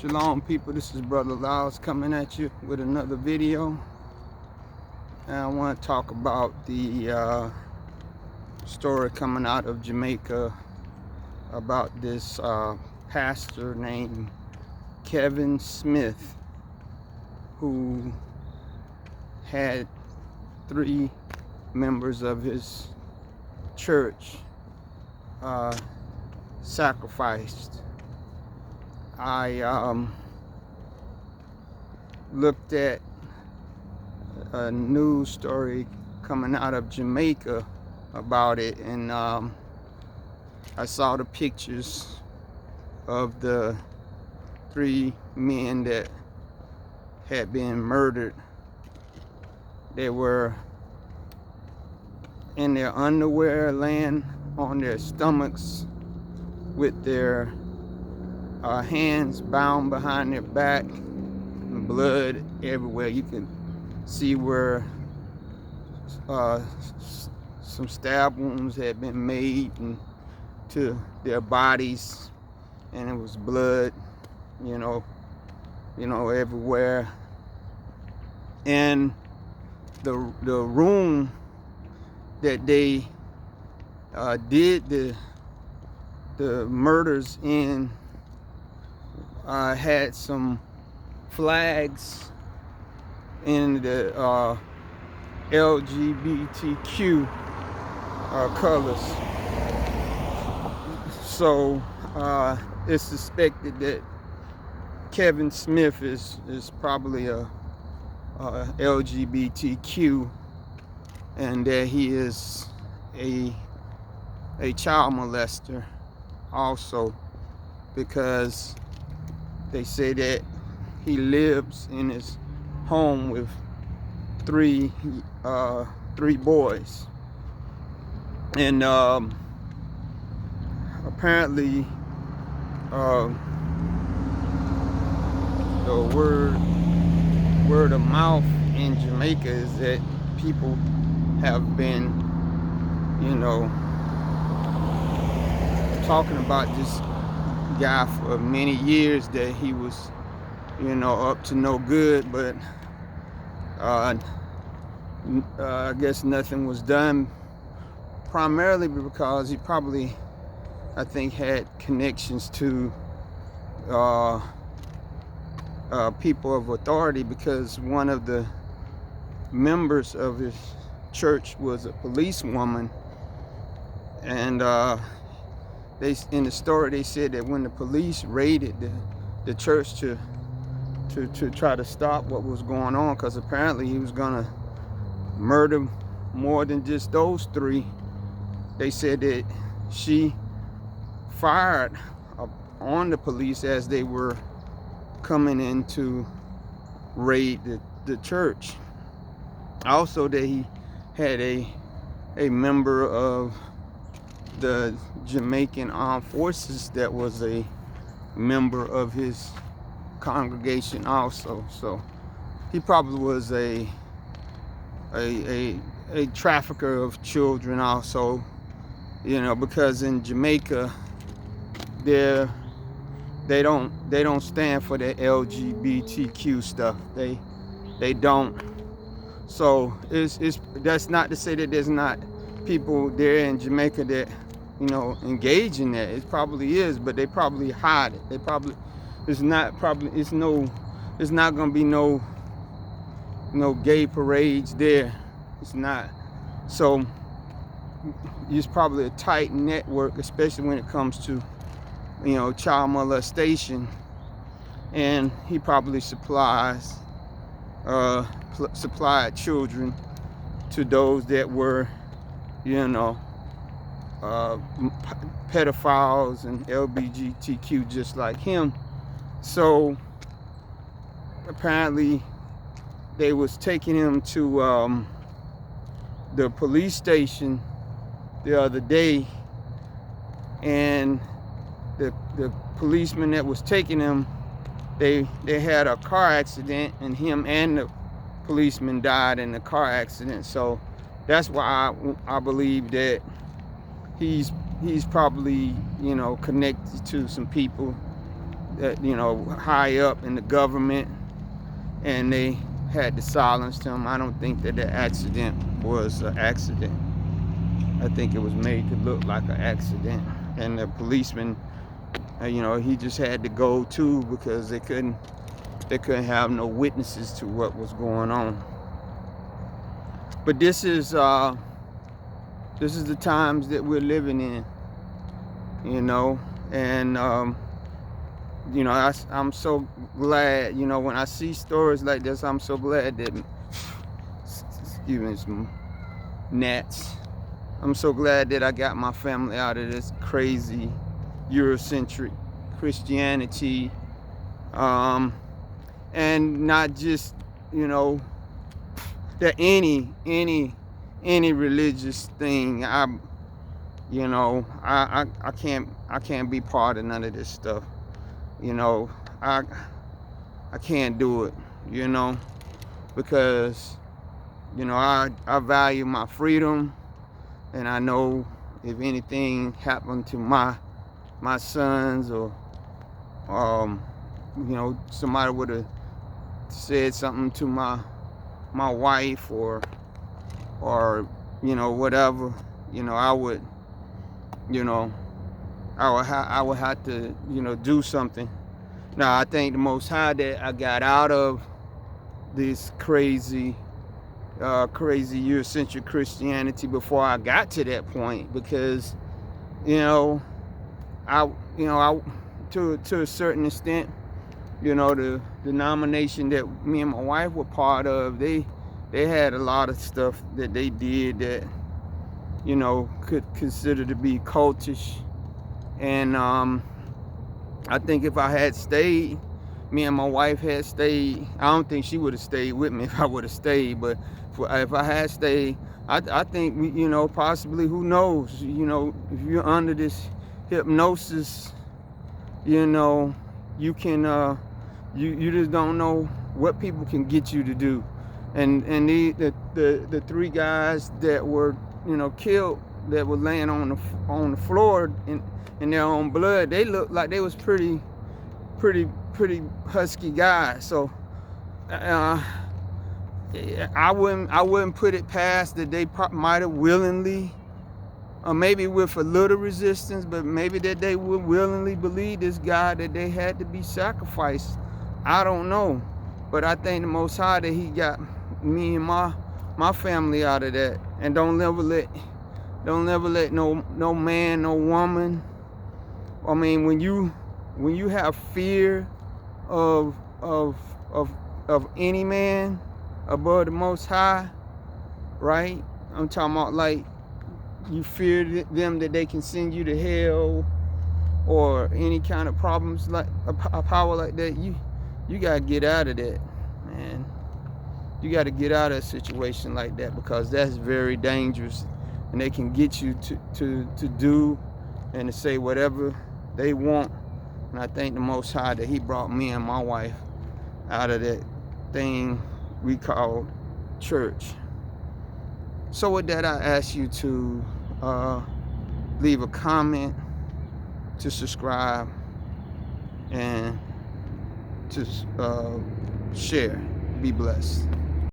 Shalom people, this is Brother Lyles coming at you with another video. And I want to talk about the story coming out of Jamaica about this pastor named Kevin Smith, who had 3 members of his church sacrificed. I looked at a news story coming out of Jamaica about it, and I saw the pictures of the 3 men that had been murdered. They were in their underwear, laying on their stomachs with their hands bound behind their back, and blood everywhere. You can see where some stab wounds had been made to their bodies, and it was blood, you know, everywhere. And the room that they did the murders in had some flags in the LGBTQ colors. So it's suspected that Kevin Smith is probably a LGBTQ, and that he is a child molester also, because they say that he lives in his home with 3 boys, and apparently the word of mouth in Jamaica is that people have been, talking about this guy for many years, that he was, up to no good, but I guess nothing was done, primarily because he probably, I think, had connections to people of authority, because one of the members of his church was a policewoman, and in the story they said that when the police raided the church to try to stop what was going on, because apparently he was gonna murder more than just those 3, they said that she fired on the police as they were coming in to raid the church. Also, that he had a member of the Jamaican Armed Forces that was a member of his congregation also. So he probably was a trafficker of children also, because in Jamaica they don't stand for the LGBTQ stuff. They don't. So that's not to say that there's not people there in Jamaica that engage in that. It probably is, but they probably hide it. It's not gonna be no gay parades there. It's not. So it's probably a tight network, especially when it comes to child molestation, and he probably supplied children to those that were pedophiles and LGBTQ just like him. So apparently they was taking him to the police station the other day, and the policeman that was taking him, they had a car accident, and him and the policeman died in the car accident. So that's why I believe that he's probably connected to some people you know, high up in the government, and they had to silence him. I don't think that the accident was an accident. I think it was made to look like an accident, and the policeman, you know, he just had to go too because they couldn't have no witnesses to what was going on. But this is the times that we're living in, you know, and you know, I'm so glad, you know, when I see stories like this, I'm so glad that, excuse me, some gnats. I'm so glad that I got my family out of this crazy Eurocentric Christianity, and not just, you know, that any religious thing. You know, I can't be part of none of this stuff. You know, I can't do it, you know, because, you know, I value my freedom, and I know if anything happened to my sons, or you know, somebody would have said something to my wife, or you know, whatever, you know, I would, you know, I would have to, you know, do something. Now, I thank the Most High that I got out of this crazy Eurocentric Christianity before I got to that point, because, you know, I to a certain extent, you know, the denomination that me and my wife were part of, they had a lot of stuff that they did that, you know, could consider to be cultish. And I think if I had stayed, me and my wife had stayed, I don't think she would have stayed with me if I would have stayed, but if I had stayed, I think we, you know, possibly, who knows, you know, if you're under this hypnosis, you know, you can you just don't know what people can get you to do. And the three guys that were, you know, killed, that were laying on the floor in their own blood, they looked like they was pretty husky guys. So I wouldn't put it past that they might have willingly, or maybe with a little resistance, but maybe that they would willingly believe this guy, that they had to be sacrificed. I don't know, but I thank the Most High that He got me and my family out of that. And don't never let no man, no woman. I mean, when you have fear of any man above the Most High, right? I'm talking about, like, you fear them that they can send you to hell, or any kind of problems, like a power like that. You gotta get out of that, man. You gotta get out of a situation like that, because that's very dangerous, and they can get you to do and to say whatever they want. And I thank the Most High that He brought me and my wife out of that thing we call church. So with that, I ask you to leave a comment, to subscribe, and to share. Be blessed.